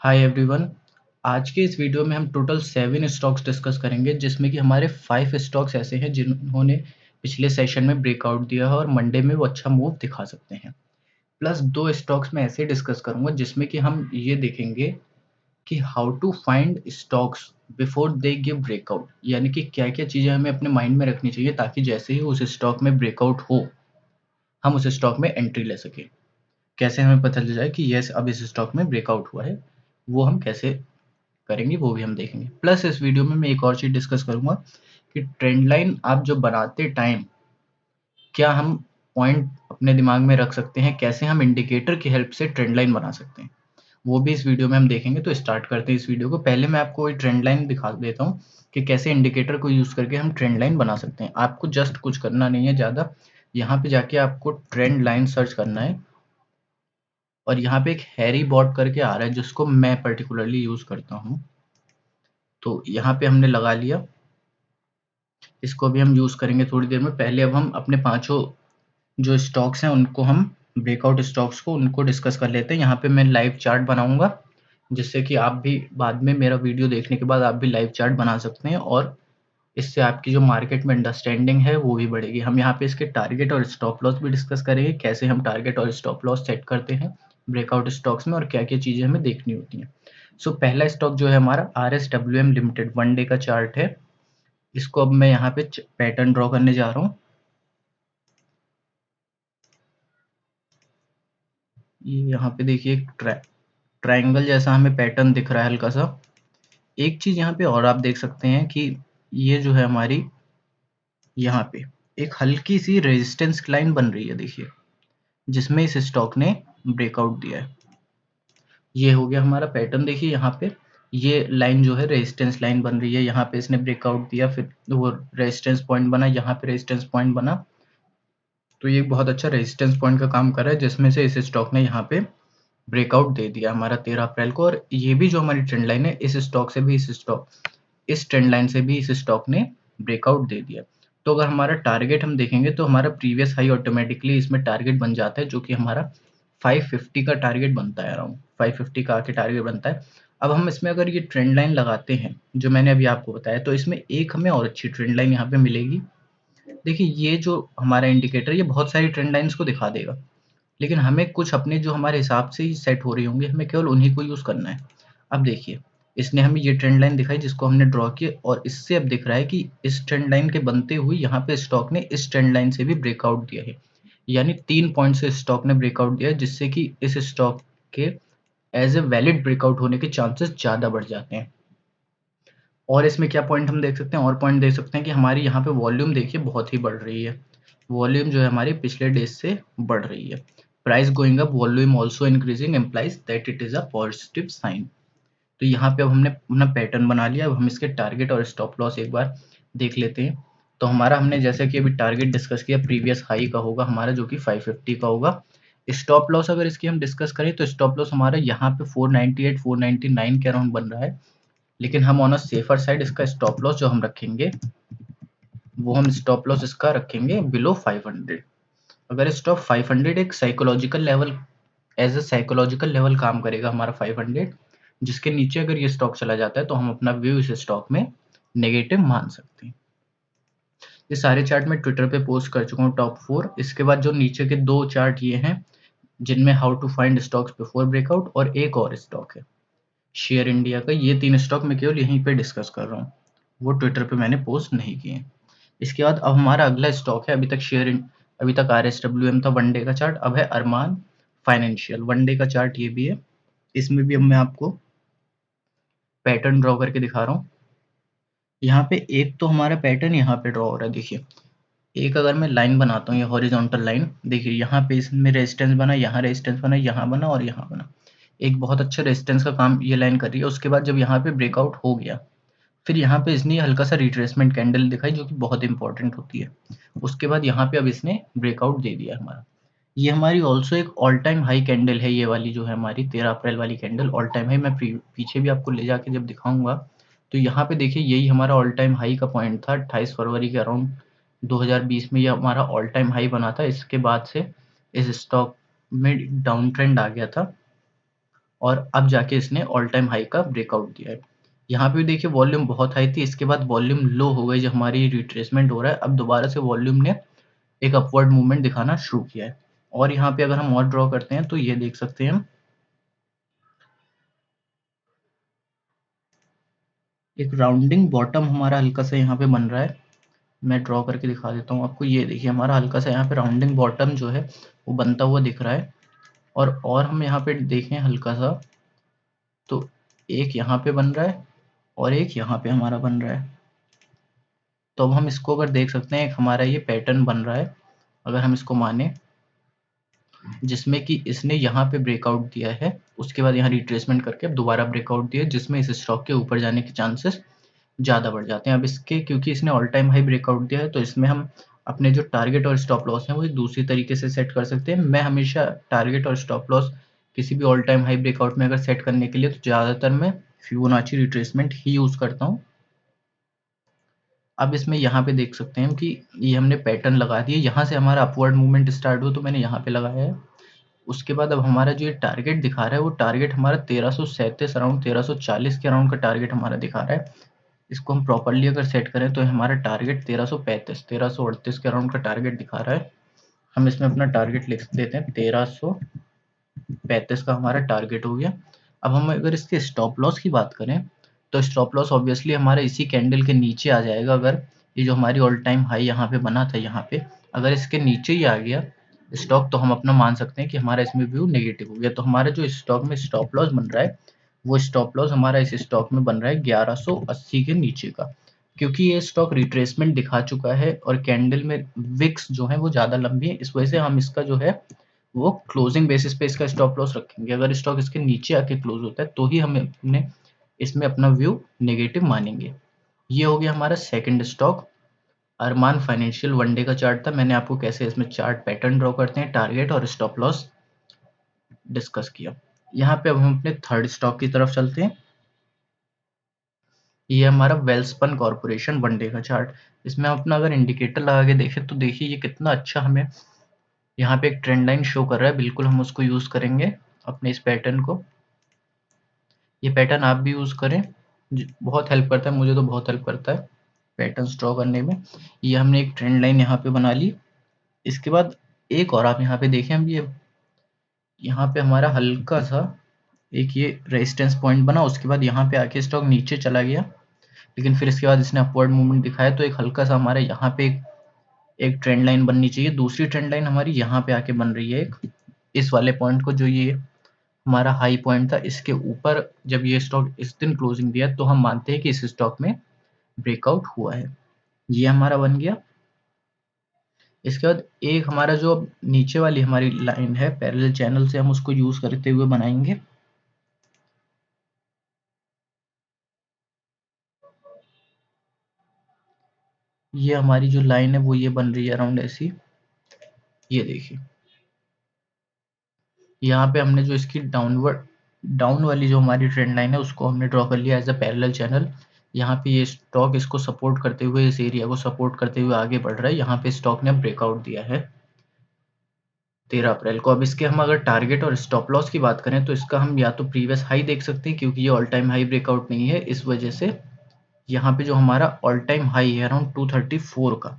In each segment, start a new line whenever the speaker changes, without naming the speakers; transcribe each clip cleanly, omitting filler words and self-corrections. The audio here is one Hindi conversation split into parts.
Hi everyone. आज के इस वीडियो में हम टोटल 7 स्टॉक्स डिस्कस करेंगे, जिसमें कि हमारे 5 स्टॉक्स ऐसे हैं जिन्होंने पिछले सेशन में ब्रेकआउट दिया है और मंडे में वो अच्छा मूव दिखा सकते हैं। प्लस 2 स्टॉक्स मैं ऐसे डिस्कस करूंगा जिसमें कि हम ये देखेंगे कि how to find stocks before they give breakout, यानी कि क्या-क्या चीज़ें हमें अपने माइंड में रखनी चाहिए ताकि जैसे ही उस स्टॉक में ब्रेकआउट हो, हम उस स्टॉक में एंट्री ले सकें। कैसे हमें पता चल जाए कि यस अब इस स्टॉक में ब्रेकआउट हुआ है, वो हम कैसे करेंगे वो भी हम देखेंगे। प्लस इस वीडियो में मैं एक और चीज़ डिस्कस करूँगा कि ट्रेंड लाइन आप जो बनाते टाइम क्या हम पॉइंट अपने दिमाग में रख सकते हैं, कैसे हम इंडिकेटर की हेल्प से ट्रेंड लाइन बना सकते हैं, वो भी इस वीडियो में हम देखेंगे। तो स्टार्ट करते हैं इस वीडियो को। पहले मैं आपको एक ट्रेंड लाइन दिखा देता हूँ कि कैसे इंडिकेटर को यूज़ करके हम ट्रेंड लाइन बना सकते हैं। आपको जस्ट कुछ करना नहीं है ज़्यादा, यहाँ पे जाके आपको ट्रेंड लाइन सर्च करना है और यहाँ पे एक हैरी बॉट करके आ रहा है जिसको मैं पर्टिकुलरली यूज़ करता हूँ। तो यहाँ पे हमने लगा लिया, इसको अभी हम यूज़ करेंगे थोड़ी देर में। पहले अब हम अपने पाँचों जो स्टॉक्स हैं उनको हम ब्रेकआउट स्टॉक्स को उनको डिस्कस कर लेते हैं। यहाँ पे मैं लाइव चार्ट बनाऊँगा, जिससे कि आप भी बाद में मेरा वीडियो देखने के बाद आप भी लाइव चार्ट बना सकते हैं और इससे आपकी जो मार्केट में अंडरस्टैंडिंग है वो भी बढ़ेगी। हम यहाँ पे इसके टारगेट और स्टॉप लॉस भी डिस्कस करेंगे, कैसे हम टारगेट और स्टॉप लॉस सेट करते हैं ब्रेकआउट स्टॉक्स में और क्या-क्या चीज़ें हमें देखनी होती हैं। सो पहला स्टॉक जो है हमारा RSWM लिमिटेड, वन डे का चार्ट है। इसको अब मैं यहाँ पे पैटर्न ड्रॉ करने जा रहा हूँ। ये यहाँ पे देखिए एक ट्रायंगल जैसा हमें पैटर्न दिख रहा है हल्का सा। एक चीज़ यहाँ पे और आप देख सकते हैं कि ये जो है हमारी यहाँ पे एक हल्की सी रेजिस्टेंस लाइन बन रही है, देखिए, जिसमें इस स्टॉक ने ब्रेकआउट दिया है। ये हो गया हमारा पैटर्न। देखिए यहाँ पे ये लाइन जो है रेजिस्टेंस लाइन बन रही है, यहाँ पे इसने ब्रेकआउट दिया, फिर वो रेजिस्टेंस पॉइंट बना, यहाँ पे रेजिस्टेंस पॉइंट बना। तो ये बहुत अच्छा रेजिस्टेंस पॉइंट का काम कर रहा है, जिसमें से इस स्टॉक ने यहाँ पे ब्रेकआउट दे दिया हमारा 13 अप्रैल को। और ये भी जो हमारी ट्रेंड लाइन है, इस स्टॉक से भी इस ट्रेंड लाइन से भी इस स्टॉक ने ब्रेकआउट दे दिया। तो अगर हमारा टारगेट हम देखेंगे तो हमारा प्रीवियस हाई ऑटोमेटिकली इसमें टारगेट बन जाता है, जो कि हमारा 550 का टारगेट बनता है, अराउंड 550 का आके टारगेट बनता है। अब हम इसमें अगर ये ट्रेंड लाइन लगाते हैं जो मैंने अभी आपको बताया, तो इसमें एक हमें और अच्छी ट्रेंड लाइन यहाँ पे मिलेगी। देखिए ये जो हमारा इंडिकेटर ये बहुत सारी ट्रेंड लाइन्स को दिखा देगा, लेकिन हमें कुछ अपने जो हमारे हिसाब से ही सेट हो रही होंगी, हमें केवल उन्हीं को यूज़ करना है। अब देखिए, इसने हमें ये ट्रेंड लाइन दिखाई जिसको हमने ड्रॉ किया, और इससे अब दिख रहा है कि इस ट्रेंड लाइन के बनते हुए यहाँ पे स्टॉक ने इस ट्रेंड लाइन से भी ब्रेकआउट दिया है। यानी 3 पॉइंट से स्टॉक ने ब्रेकआउट दिया है, जिससे कि इस स्टॉक के एज़ ए वैलिड ब्रेकआउट होने के चांसेस ज़्यादा बढ़ जाते हैं। और इसमें क्या पॉइंट हम देख सकते हैं, और पॉइंट देख सकते हैं कि हमारी यहाँ पे वॉल्यूम देखिए बहुत ही बढ़ रही है। वॉल्यूम जो है हमारी पिछले डेज से बढ़ रही है। Price going up, volume also increasing implies that it is a positive sign. तो यहाँ पे अब हमने अपना पैटर्न बना लिया। अब हम इसके टारगेट और स्टॉप लॉस एक बार देख लेते हैं। तो हमारा हमने जैसे कि अभी टारगेट डिस्कस किया, प्रीवियस हाई का होगा हमारा, जो कि 550 का होगा। स्टॉप लॉस अगर इसकी हम डिस्कस करें तो स्टॉप लॉस हमारा यहाँ पे 498 499 के अराउंड बन रहा है, लेकिन हम ऑन अ सेफर साइड इसका स्टॉप लॉस जो हम रखेंगे, वो हम स्टॉप लॉस इसका रखेंगे बिलो 500। अगर स्टॉप 500 एक psychological level, as a psychological level काम करेगा हमारा 500, जिसके नीचे अगर ये स्टॉक चला जाता है तो हम अपना व्यू इस स्टॉक में नेगेटिव मान सकते हैं। ये सारे चार्ट मैं ट्विटर पे पोस्ट कर चुका हूँ, टॉप 4। इसके बाद जो नीचे के 2 चार्ट ये हैं, जिनमें how to find stocks before breakout, और एक और स्टॉक है शेयर इंडिया का। ये 3 स्टॉक मैं केवल यहीं पे डिस्कस कर रहा हूँ, वो ट्विटर पे मैंने पोस्ट नहीं किए हैं। इसके बाद अब हमारा अगला स्टॉक है, अभी तक RSWM था वन डे का चार्ट, अब है अरमान फाइनेंशियल, वन डे का चार्ट ये भी है। इसमें भी अब मैं आपको पैटर्न ड्रॉ करके दिखा रहा हूँ। यहाँ पे एक तो हमारा पैटर्न यहाँ पे ड्रॉ हो रहा है, देखिए। एक अगर मैं लाइन बनाता हूँ, ये हॉरिजॉन्टल लाइन, देखिए यहाँ पे इसमें रेजिस्टेंस बना, यहाँ रेजिस्टेंस बना, यहाँ बना और यहाँ बना। एक बहुत अच्छा रेजिस्टेंस का काम ये लाइन कर रही है। उसके बाद जब यहाँ पे ब्रेकआउट हो गया, फिर यहाँ पे इसने हल्का सा रिट्रेसमेंट कैंडल दिखाई, जो कि बहुत इंपॉर्टेंट होती है। उसके बाद यहाँ पे अब इसने ब्रेकआउट दे दिया हमारा। ये हमारी ऑल्सो एक ऑल टाइम हाई कैंडल है, ये वाली जो है हमारी 13 अप्रैल वाली कैंडल ऑल टाइम हाई। मैं पीछे भी आपको ले जाके जब दिखाऊंगा, तो यहाँ पे देखिए यही हमारा ऑल टाइम हाई का पॉइंट था 28 फरवरी के अराउंड 2020 में। ये हमारा ऑल टाइम हाई बना था। इसके बाद से इस स्टॉक में डाउन ट्रेंड आ गया था, और अब जाके इसने ऑल टाइम हाई का ब्रेकआउट दिया है। यहाँ पे देखिए वॉल्यूम बहुत हाई थी, इसके बाद वॉल्यूम लो हो गई, जब हमारी रिट्रेसमेंट हो रहा है, अब दोबारा से वॉल्यूम ने एक अपवर्ड मूवमेंट दिखाना शुरू किया है। और यहाँ पे अगर हम और ड्रॉ करते हैं तो ये देख सकते हैं हम एक राउंडिंग बॉटम हमारा हल्का सा यहाँ पे बन रहा है। मैं ड्रॉ करके दिखा देता हूँ आपको। ये देखिए हमारा हल्का सा यहाँ पे राउंडिंग बॉटम जो है वो बनता हुआ दिख रहा है। और हम यहाँ पे देखें हल्का सा, तो एक यहाँ पे बन रहा है और एक यहाँ पे हमारा बन रहा है। तो अब हम इसको अगर देख सकते हैं, एक हमारा ये पैटर्न बन रहा है अगर हम इसको माने, जिसमें कि इसने यहाँ पे ब्रेकआउट दिया है, उसके बाद यहाँ रिट्रेसमेंट करके अब दोबारा ब्रेकआउट दिया है, जिसमें इस स्टॉक के ऊपर जाने के चांसेस ज़्यादा बढ़ जाते हैं। अब इसके क्योंकि इसने ऑल टाइम हाई ब्रेकआउट दिया है, तो इसमें हम अपने जो टारगेट और स्टॉप लॉस हैं वो एक दूसरी तरीके से सेट कर सकते हैं। मैं हमेशा टारगेट और स्टॉप लॉस किसी भी ऑल टाइम हाई ब्रेकआउट में अगर सेट करने के लिए, तो ज़्यादातर मैं फिबोनाची रिट्रेसमेंट ही यूज़ करता हूँ। अब इसमें यहाँ पे देख सकते हैं कि ये हमने पैटर्न लगा दिए, यहाँ से हमारा अपवर्ड मूवमेंट स्टार्ट हुआ तो मैंने यहाँ पे लगाया है। उसके बाद अब हमारा जो ये टारगेट दिखा रहा है, वो टारगेट हमारा 1337 अराउंड 1340 के अराउंड का टारगेट हमारा दिखा रहा है। इसको हम प्रॉपर्ली अगर सेट करें तो हमारा टारगेट 1335 1338 के अराउंड का टारगेट दिखा रहा है। हम इसमें अपना टारगेट लिख देते हैं, 1335 का हमारा टारगेट हो गया। अब हम अगर इसके स्टॉप लॉस की बात करें, तो स्टॉप लॉस ऑब्वियसली हमारा इसी कैंडल के नीचे आ जाएगा। अगर ये जो हमारी ऑल टाइम हाई यहाँ पे बना था, यहाँ पे अगर इसके नीचे ही आ गया स्टॉक, तो हम अपना मान सकते हैं कि हमारा इसमें व्यू नेगेटिव हो गया। तो हमारा जो स्टॉक में स्टॉप लॉस बन रहा है, वो स्टॉप लॉस हमारा इस स्टॉक में बन रहा है 1180 के नीचे का, क्योंकि ये स्टॉक रिट्रेसमेंट दिखा चुका है और कैंडल में विक्स जो है वो ज़्यादा लंबी है। इस वजह से हम इसका जो है वो क्लोजिंग बेसिस पे इसका स्टॉप लॉस रखेंगे। अगर स्टॉक इसके नीचे आके क्लोज होता है, तो ही हम अपने इसमें अपना व्यू नेगेटिव मानेंगे। ये हो गया हमारा सेकंड स्टॉक। अरमान फाइनेंशियल वन डे का चार्ट था। मैंने आपको कैसे इसमें चार्ट पैटर्न ड्रॉ करते हैं, टारगेट और स्टॉप लॉस डिस्कस किया। यहाँ पे अब हम अपने थर्ड स्टॉक की तरफ चलते हैं। ये हमारा वेल्सपन कॉर्पोरेशन वन डे का चार्ट। इसमें हम अपना अगर इंडिकेटर लगा के देखें, तो देखिए ये कितना अच्छा हमें यहाँ पे एक ट्रेंड लाइन शो कर रहा है। बिल्कुल हम उसको यूज़ करेंगे अपने इस पैटर्न को। ये पैटर्न आप भी यूज़ करें, बहुत हेल्प करता है, मुझे तो बहुत हेल्प करता है पैटर्न्स ड्रॉ करने में। ये हमने एक ट्रेंड लाइन यहाँ पे बना ली। इसके बाद एक और आप यहाँ पे देखें, हम ये यहाँ पे हमारा हल्का सा एक ये रेजिस्टेंस पॉइंट बना, उसके बाद यहाँ पे आके स्टॉक नीचे चला गया, लेकिन फिर इसके बाद इसने अपवर्ड मूवमेंट दिखाया। तो एक हल्का सा हमारे यहाँ पे एक ट्रेंड लाइन बननी चाहिए। दूसरी ट्रेंड लाइन हमारी यहाँ पे आके बन रही है एक, इस वाले पॉइंट को, जो ये हमारा हाई पॉइंट था, इसके ऊपर जब ये स्टॉक इस दिन क्लोजिंग दिया, तो हम मानते हैं कि इस स्टॉक में ब्रेकआउट हुआ है। ये हमारा बन गया। इसके बाद एक हमारा जो नीचे वाली हमारी लाइन है पैरेलल चैनल से, हम उसको यूज करते हुए बनाएंगे। ये हमारी जो लाइन है वो ये बन रही है अराउंड ऐसी। ये देखिए यहाँ पे हमने जो इसकी डाउन वाली जो हमारी ट्रेंड लाइन है, उसको हमने ड्रॉ कर लिया एज अ पैरेलल चैनल। यहाँ पे ये स्टॉक इसको सपोर्ट करते हुए, इस एरिया को सपोर्ट करते हुए आगे बढ़ रहा है। यहाँ पे स्टॉक ने ब्रेकआउट दिया है 13 अप्रैल को। अब इसके हम अगर टारगेट और स्टॉप लॉस की बात करें, तो इसका हम या तो प्रीवियस हाई देख सकते हैं, क्योंकि ये ऑल टाइम हाई ब्रेकआउट नहीं है, इस वजह से यहाँ पे जो हमारा ऑल टाइम हाई है अराउंड 234 का,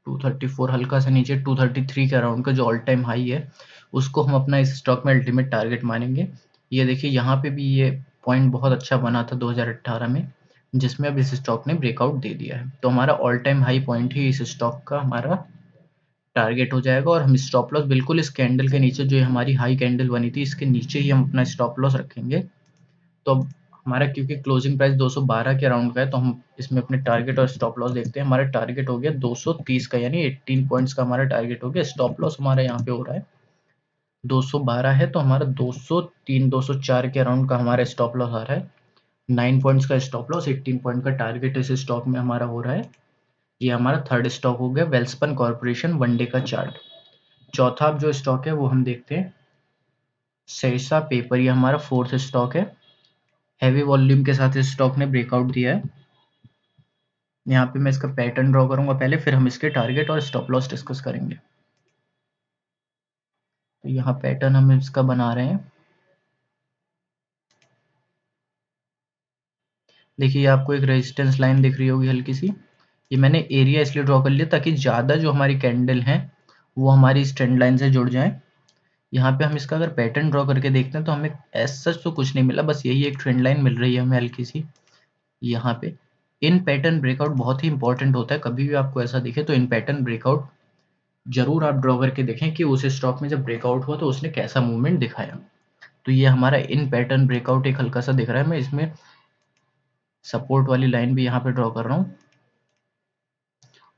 234 हल्का सा नीचे 233 के अराउंड का जो ऑल टाइम हाई है, उसको हम अपना इस स्टॉक में अल्टीमेट टारगेट मानेंगे। ये देखिए यहाँ पे भी ये पॉइंट बहुत अच्छा बना था 2018 में, जिसमें अब इस स्टॉक ने ब्रेकआउट दे दिया है। तो हमारा ऑल टाइम हाई पॉइंट ही इस स्टॉक का हमारा टारगेट हो जाएगा। और हम स्टॉप लॉस बिल्कुल इस कैंडल के नीचे, जो हमारी हाई कैंडल बनी थी, इसके नीचे ही हम अपना स्टॉप लॉस रखेंगे। तो अब हमारा क्योंकि क्लोजिंग प्राइस 212 के अराउंड का है, तो हम इसमें अपने टारगेट और स्टॉप लॉस देखते हैं। हमारा टारगेट हो गया 230 का, यानी 18 पॉइंट्स का हमारा टारगेट हो गया। स्टॉप लॉस हमारा यहाँ पे हो रहा है 212 है, तो हमारा 203 204 के अराउंड का हमारा स्टॉप लॉस आ रहा है। 9 पॉइंट्स का स्टॉप लॉस, 18 पॉइंट का टारगेट इस स्टॉक में हमारा हो रहा है। ये हमारा थर्ड स्टॉक हो गया वेल्सपन कॉर्पोरेशन वन डे का चार्ट। चौथा जो स्टॉक है वो हम देखते हैं शेरशाह पेपर। ये हमारा फोर्थ स्टॉक है। हैवी वॉल्यूम के साथ इस स्टॉक ने ब्रेकआउट दिया है। यहाँ पे मैं इसका पैटर्न ड्रॉ करूंगा पहले, फिर हम इसके टारगेट और स्टॉप लॉस डिस्कस करेंगे। तो यहाँ पैटर्न हम इसका बना रहे हैं। देखिए आपको एक रेजिस्टेंस लाइन दिख रही होगी हल्की सी। ये मैंने एरिया इसलिए ड्रॉ कर लिया ताकि ज़्यादा जो हमारी कैंडल हैं वो हमारी इस ट्रेंड लाइन से जुड़ जाएँ। यहाँ पे हम इसका अगर पैटर्न ड्रॉ करके देखते हैं तो हमें एज़ सच तो कुछ नहीं मिला, बस यही एक ट्रेंड लाइन मिल रही है हमें हल्की सी यहाँ पे। इन पैटर्न ब्रेकआउट बहुत ही इंपॉर्टेंट होता है, कभी भी आपको ऐसा दिखे तो इन पैटर्न ब्रेकआउट ज़रूर आप ड्रॉ करके देखें कि उस स्टॉक में जब ब्रेकआउट हुआ तो उसने कैसा मूवमेंट दिखाया। तो ये हमारा इन पैटर्न ब्रेकआउट एक हल्का सा दिख रहा है, मैं इसमें सपोर्ट वाली लाइन भी यहाँ पे ड्रॉ कर रहा हूँ।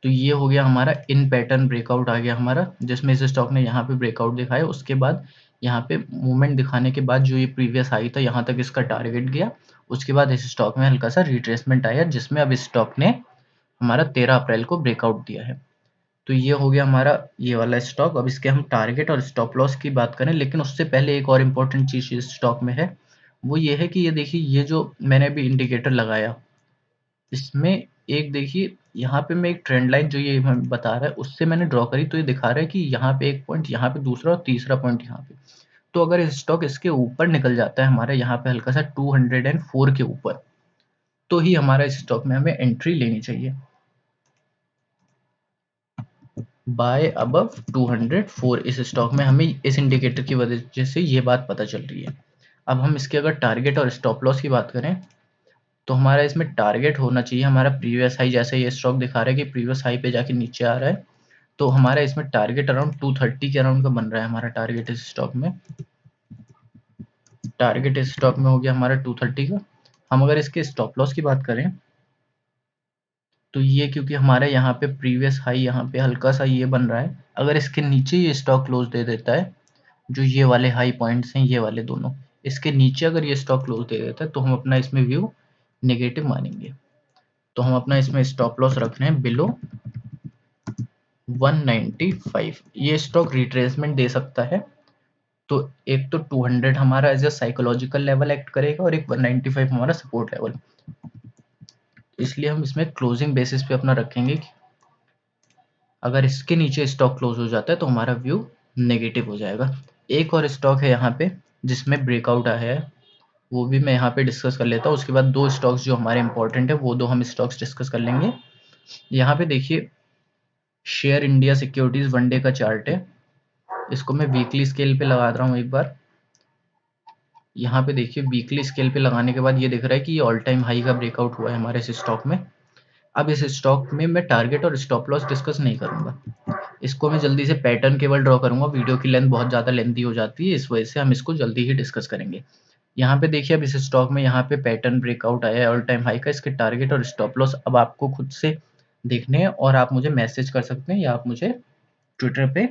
तो ये हो गया हमारा इन पैटर्न ब्रेकआउट आ गया हमारा, जिसमें इस स्टॉक ने यहाँ पे ब्रेकआउट दिखाया। उसके बाद यहाँ पे मूवमेंट दिखाने के बाद जो ये प्रीवियस हाई था यहाँ तक इसका टारगेट गया। उसके बाद इस स्टॉक में हल्का सा रिट्रेसमेंट आया, जिसमें अब इस स्टॉक ने हमारा 13 अप्रैल को ब्रेकआउट दिया है। तो ये हो गया हमारा ये वाला स्टॉक। अब इसके हम टारगेट और स्टॉप लॉस की बात करें, लेकिन उससे पहले एक और इम्पोर्टेंट चीज़ इस स्टॉक में है, वो ये है कि ये देखिए ये जो मैंने अभी इंडिकेटर लगाया, इसमें एक देखिए यहाँ पे मैं एक ट्रेंड लाइन जो ये हमें बता रहा है उससे मैंने ड्रॉ करी, तो ये दिखा रहा है कि यहाँ पे एक पॉइंट, यहाँ पे दूसरा और तीसरा पॉइंट यहाँ पे। तो अगर स्टॉक इसके ऊपर निकल जाता है हमारे यहाँ पे हल्का सा 204 के ऊपर, तो ही हमारा इस स्टॉक में हमें एंट्री लेनी चाहिए। बाय अबव 204 इस स्टॉक में हमें इस इंडिकेटर की वजह से ये बात पता चल रही है। अब हम इसके अगर टारगेट और स्टॉप लॉस की बात करें तो हमारा इसमें टारगेट होना चाहिए हमारा प्रीवियस हाई, जैसे ये स्टॉक दिखा रहा है कि प्रीवियस हाई पे जाके नीचे आ रहा है, तो हमारा इसमें टारगेट अराउंड 230 के अराउंड का बन रहा है हमारा टारगेट इस स्टॉक में। टारगेट इस स्टॉक में हो गया हमारा 230 का। हम अगर इसके स्टॉप लॉस की बात करें तो ये क्योंकि हमारे यहाँ पे प्रीवियस हाई यहाँ पे हल्का सा ये बन रहा है, अगर इसके नीचे ये स्टॉक क्लोज दे देता है, जो ये वाले हाई पॉइंट्स हैं ये वाले दोनों, इसके नीचे अगर ये स्टॉक क्लोज दे देता है तो हम अपना इसमें व्यू नेगेटिव मानेंगे। तो हम अपना इसमें स्टॉप लॉस रख रहे हैं बिलो 195। ये स्टॉक रिट्रेसमेंट दे सकता है, तो एक तो 200 हमारा as a psychological level act करेगा और एक 195 हमारा सपोर्ट लेवल। इसलिए हम इसमें क्लोजिंग बेसिस पे अपना रखेंगे कि अगर इसके नीचे स्टॉक क्लोज हो जाता है तो हमारा व्यू नेगेटिव हो जाएगा। एक और स्टॉक है यहाँ पे जिसमें ब्रेकआउट आया है, वो भी मैं यहाँ पे डिस्कस कर लेता हूँ। उसके बाद दो स्टॉक्स जो हमारे इंपॉर्टेंट है वो दो हम स्टॉक्स डिस्कस कर लेंगे। यहाँ पे देखिए शेयर इंडिया सिक्योरिटीज वनडे का चार्ट है, इसको मैं वीकली स्केल पे लगा रहा हूँ एक बार। यहाँ पे देखिए वीकली स्केल पे लगाने के बाद ये दिख रहा है कि ये ऑल टाइम हाई का ब्रेकआउट हुआ है हमारे इस स्टॉक में। अब इस स्टॉक में मैं टारगेट और स्टॉप लॉस डिस्कस नहीं करूंगा, इसको मैं जल्दी से पैटर्न केवल ड्रॉ करूंगा। वीडियो की लेंथ बहुत ज़्यादा लेंथी हो जाती है, इस वजह से हम इसको जल्दी ही डिस्कस करेंगे। यहाँ पे देखिए अब इस स्टॉक में यहाँ पे पैटर्न ब्रेकआउट आया है ऑल टाइम हाई का। इसके टारगेट और स्टॉप लॉस अब आपको खुद से देखने हैं और आप मुझे मैसेज कर सकते हैं या आप मुझे ट्विटर पे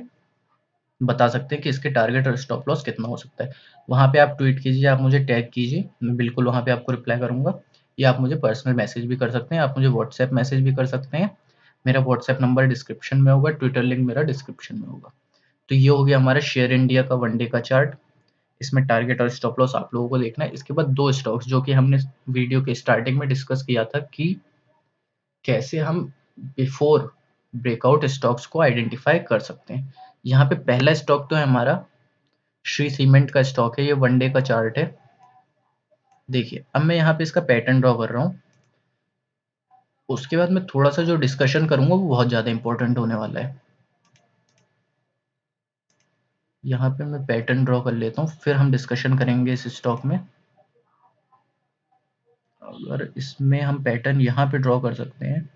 बता सकते हैं कि इसके टारगेट और स्टॉप लॉस कितना हो सकता है। वहाँ पे आप ट्वीट कीजिए, आप मुझे टैग कीजिए, मैं बिल्कुल वहाँ पे आपको रिप्लाई करूँगा। या आप मुझे पर्सनल मैसेज भी कर सकते हैं, आप मुझे व्हाट्सएप मैसेज भी कर सकते हैं। मेरा व्हाट्सएप नंबर डिस्क्रिप्शन में होगा, ट्विटर लिंक मेरा डिस्क्रिप्शन में होगा। तो ये हो गया हमारा शेयर इंडिया का वनडे का चार्ट। इसमें टारगेट और स्टॉप लॉस आप लोगों को देखना है। इसके बाद दो स्टॉक्स जो कि हमने वीडियो के स्टार्टिंग में डिस्कस किया था कि कैसे हम बिफोर ब्रेकआउट स्टॉक्स को आइडेंटिफाई कर सकते हैं। यहाँ पे पहला स्टॉक तो है हमारा श्री सीमेंट का स्टॉक है, ये वनडे का चार्ट है। देखिए अब मैं यहाँ पे इसका पैटर्न ड्रॉ कर रहा हूँ, उसके बाद मैं थोड़ा सा जो डिस्कशन करूंगा वो बहुत ज़्यादा इंपॉर्टेंट होने वाला है। यहाँ पे मैं पैटर्न ड्रॉ कर लेता हूँ, फिर हम डिस्कशन करेंगे इस स्टॉक में। अगर इसमें हम पैटर्न यहाँ पे ड्रॉ कर सकते हैं,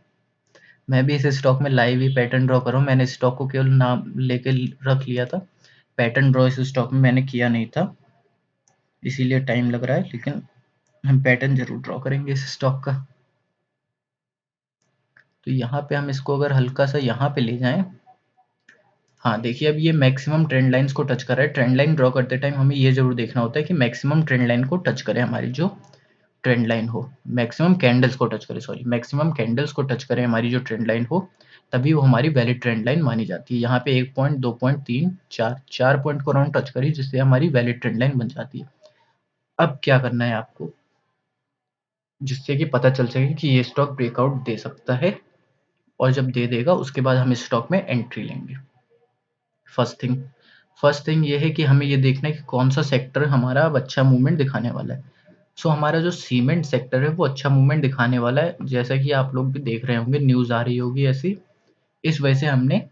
मैं भी इस स्टॉक में लाइव ही पैटर्न ड्रॉ कर रहा हूँ। मैंने स्टॉक को केवल नाम लेके रख लिया था, पैटर्न ड्रॉ इस स्टॉक में मैंने किया नहीं था, इसीलिए टाइम लग रहा है, लेकिन हम पैटर्न जरूर ड्रॉ करेंगे इस स्टॉक का। तो यहाँ पे हम इसको अगर हल्का सा यहाँ पे ले जाएं, हाँ देखिए अब ये मैक्सिमम ट्रेंड लाइंस को टच कर रहा है। ट्रेंड लाइन ड्रॉ करते टाइम हमें ये जरूर देखना होता है कि मैक्सिमम ट्रेंड लाइन को टच करे, हमारी जो ट्रेंड लाइन हो, मैक्सिमम कैंडल्स को टच करे, सॉरी मैक्सिमम कैंडल्स को टच करे हमारी जो ट्रेंड लाइन हो, तभी वो हमारी वैलिड ट्रेंड लाइन मानी जाती है। यहाँ पे 1 पॉइंट 2 पॉइंट 3 4 4 पॉइंट को अराउंड टच करी, जिससे हमारी वैलिड ट्रेंड लाइन बन जाती है। अब क्या करना है आपको, जिससे कि पता चल सके कि ये स्टॉक ब्रेकआउट दे सकता है, और जब दे देगा उसके बाद हम इस स्टॉक में एंट्री लेंगे। फर्स्ट थिंग ये है कि हमें ये देखना है कि कौन सा सेक्टर हमारा अब अच्छा मूवमेंट दिखाने वाला है। सो हमारा जो सीमेंट सेक्टर है वो अच्छा मूवमेंट दिखाने वाला है, जैसा कि आप लोग भी देख रहे होंगे, न्यूज़ आ रही होगी ऐसी। इस वजह से हमने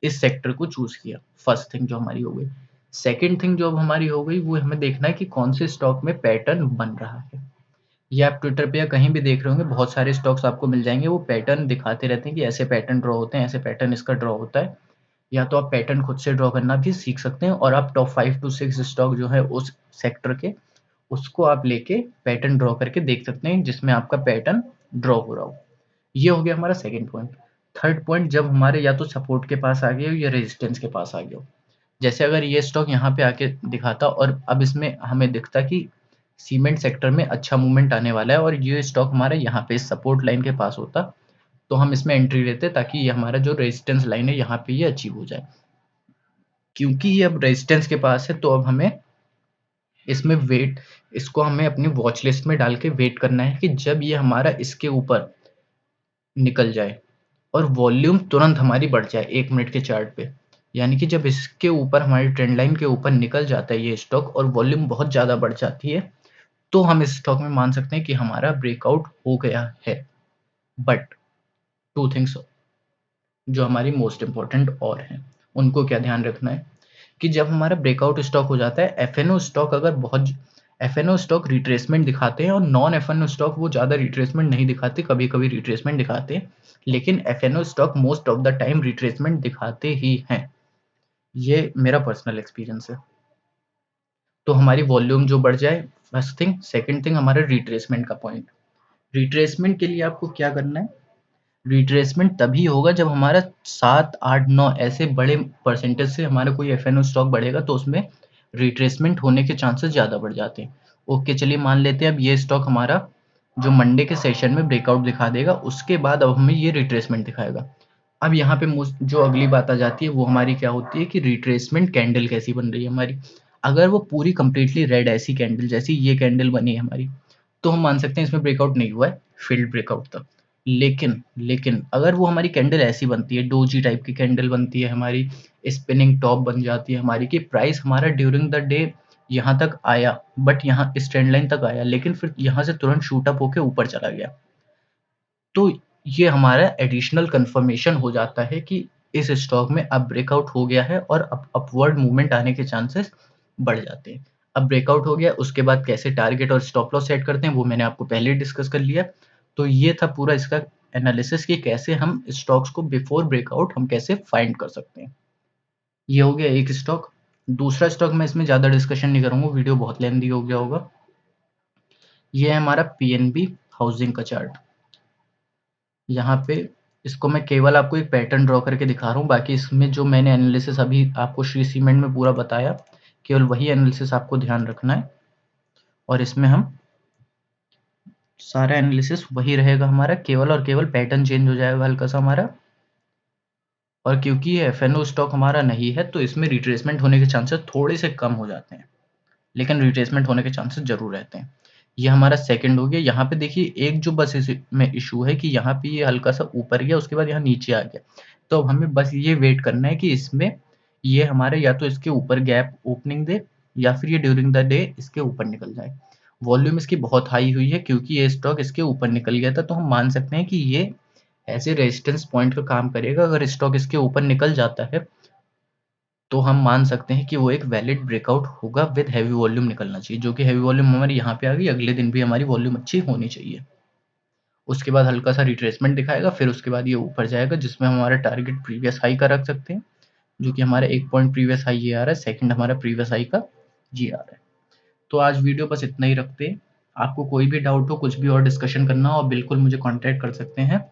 इस सेक्टर को चूज़ किया, फर्स्ट थिंग जो हमारी हो गई। सेकंड थिंग जो अब हमारी हो गई, वो हमें देखना है कि कौन से स्टॉक में पैटर्न बन रहा है। ये आप ट्विटर पे या कहीं भी देख रहे होंगे, बहुत सारे स्टॉक्स आपको मिल जाएँगे, वो पैटर्न दिखाते रहते हैं कि ऐसे पैटर्न ड्रॉ होते हैं, ऐसे पैटर्न इसका ड्रॉ होता है। या तो आप पैटर्न खुद से ड्रॉ करना भी सीख सकते हैं, और आप टॉप 5 टू 6 स्टॉक जो है उस सेक्टर के, उसको आप लेके पैटर्न ड्रॉ करके देख सकते हैं जिसमें आपका पैटर्न ड्रॉ हो रहा हो। ये हो गया हमारा सेकंड पॉइंट। थर्ड पॉइंट, जब हमारे या तो सपोर्ट के पास आ गए हो या रेजिस्टेंस के पास आ गए हो। जैसे अगर ये स्टॉक यहाँ पे आके दिखाता और अब इसमें हमें दिखता कि सीमेंट सेक्टर में अच्छा मूवमेंट आने वाला है और ये स्टॉक हमारा यहाँ पे सपोर्ट लाइन के पास होता, तो हम इसमें एंट्री लेते ताकि ये हमारा जो रेजिस्टेंस लाइन है यहाँ पे ये अचीव हो जाए। क्योंकि ये अब रेजिस्टेंस के पास है, तो अब हमें इसमें वेट, इसको हमें अपनी वॉच लिस्ट में डाल के वेट करना है कि जब ये हमारा इसके ऊपर निकल जाए और वॉल्यूम तुरंत हमारी बढ़ जाए 1 मिनट के चार्ट पे। यानी कि जब इसके ऊपर, हमारी ट्रेंड लाइन के ऊपर निकल जाता है ये स्टॉक और वॉल्यूम बहुत ज़्यादा बढ़ जाती है, तो हम इस स्टॉक में मान सकते हैं कि हमारा ब्रेकआउट हो गया है। बट 2 थिंग्स जो हमारी मोस्ट इम्पोर्टेंट और हैं, उनको क्या ध्यान रखना है कि जब हमारा ब्रेकआउट स्टॉक हो जाता है, एफएनओ स्टॉक अगर बहुत, एफएनओ स्टॉक रिट्रेसमेंट दिखाते हैं और नॉन एफएनओ स्टॉक वो ज़्यादा रिट्रेसमेंट नहीं दिखाते, कभी-कभी रिट्रेसमेंट दिखाते हैं, लेकिन FNO stock most of the time retracement दिखाते ही हैं। ये मेरा पर्सनल एक्सपीरियंस है। तो हमारी वॉल्यूम जो बढ़ जाए, फर्स्ट थिंग। सेकंड थिंग, हमारा रिट्रेसमेंट का पॉइंट। रिट्रेसमेंट के लिए आपको क्या करना है, रिट्रेसमेंट तभी होगा जब हमारा 7, 8, 9 ऐसे बड़े परसेंटेज से हमारा कोई एफएनओ स्टॉक बढ़ेगा, तो उसमें रिट्रेसमेंट होने के चांसेस ज़्यादा बढ़ जाते हैं। ओके, चलिए मान लेते हैं अब ये स्टॉक हमारा जो मंडे के सेशन में ब्रेकआउट दिखा देगा, उसके बाद अब हमें ये रिट्रेसमेंट दिखाएगा। अब यहाँ पे जो अगली बात आ जाती है वो हमारी क्या होती है कि रिट्रेसमेंट कैंडल कैसी बन रही है हमारी। अगर वो पूरी कंप्लीटली रेड ऐसी कैंडल जैसी ये कैंडल बनी है हमारी, तो हम मान सकते हैं इसमें ब्रेकआउट नहीं हुआ है, फेल्ड ब्रेकआउट था। लेकिन अगर वो हमारी कैंडल ऐसी बनती है, डोजी टाइप की कैंडल बनती है हमारी, स्पिनिंग टॉप बन जाती है हमारी, कि प्राइस हमारा ड्यूरिंग द डे यहाँ तक आया, बट यहाँ इस ट्रेंड लाइन तक आया, लेकिन फिर यहाँ से तुरंत शूट अप होके ऊपर चला गया, तो ये हमारा एडिशनल कंफर्मेशन हो जाता है कि इस स्टॉक में अब ब्रेकआउट हो गया है और अब अपवर्ड मूवमेंट आने के चांसेस बढ़ जाते हैं। अब ब्रेकआउट हो गया, उसके बाद कैसे टारगेट और स्टॉप लॉस सेट करते हैं वो मैंने आपको पहले ही डिस्कस कर लिया। तो ये था पूरा इसका एनालिसिस कि कैसे हम स्टॉक्स को बिफोर ब्रेकआउट हम कैसे फाइंड कर सकते हैं। ये हो गया एक स्टॉक। दूसरा स्टॉक मैं इसमें ज़्यादा डिस्कशन नहीं करूँगा, वीडियो बहुत लेंथी हो गया होगा। ये है हमारा पीएनबी हाउसिंग का चार्ट। यहाँ पे इसको मैं केवल आपको एक पैटर्न ड्रॉ करके दिखा रहा हूँ, बाकी इसमें जो मैंने एनालिसिस अभी आपको श्री सीमेंट में पूरा बताया, केवल वही एनालिसिस आपको ध्यान रखना है, और इसमें हम सारा एनालिसिस वही रहेगा हमारा, केवल और केवल पैटर्न चेंज हो जाएगा हल्का सा हमारा। और क्योंकि ये एफएनओ स्टॉक हमारा नहीं है, तो इसमें रिट्रेसमेंट होने के चांसेस थोड़े से कम हो जाते हैं, लेकिन रिट्रेसमेंट होने के चांसेस ज़रूर रहते हैं। ये हमारा सेकंड हो गया। यहाँ पे देखिए एक जो बस इस में इशू है कि यहाँ पे ये हल्का-सा ऊपर गया, उसके बाद यहाँ नीचे आ गया। तो अब हमें बस ये वेट करना है कि इसमें ये हमारे या तो इसके ऊपर गैप ओपनिंग दे, या फिर ये ड्यूरिंग द डे इसके ऊपर निकल जाए। वॉल्यूम इसकी बहुत हाई हुई है क्योंकि ये स्टॉक इसके ऊपर निकल गया था, तो हम मान सकते हैं कि ये एज़ ए रेजिस्टेंस पॉइंट का काम करेगा। अगर स्टॉक इसके ऊपर निकल जाता है, तो हम मान सकते हैं कि वो एक वैलिड ब्रेकआउट होगा विद हेवी वॉल्यूम निकलना चाहिए, जो कि हेवी वॉल्यूम हमारी यहाँ पे आ गई। अगले दिन भी हमारी वॉल्यूम अच्छी होनी चाहिए। उसके बाद हल्का सा रिट्रेसमेंट दिखाएगा, फिर उसके बाद ये ऊपर जाएगा, जिसमें हम हमारा टारगेट प्रीवियस हाई का रख सकते हैं, जो कि हमारा 1 पॉइंट प्रीवियस हाई ये आ रहा है, सेकंड हमारा प्रीवियस हाई का ये आ रहा है। तो आज वीडियो बस इतना ही रखते हैं। आपको कोई भी डाउट हो, कुछ भी और डिस्कशन करना हो, आप बिल्कुल मुझे कॉन्टैक्ट कर सकते हैं।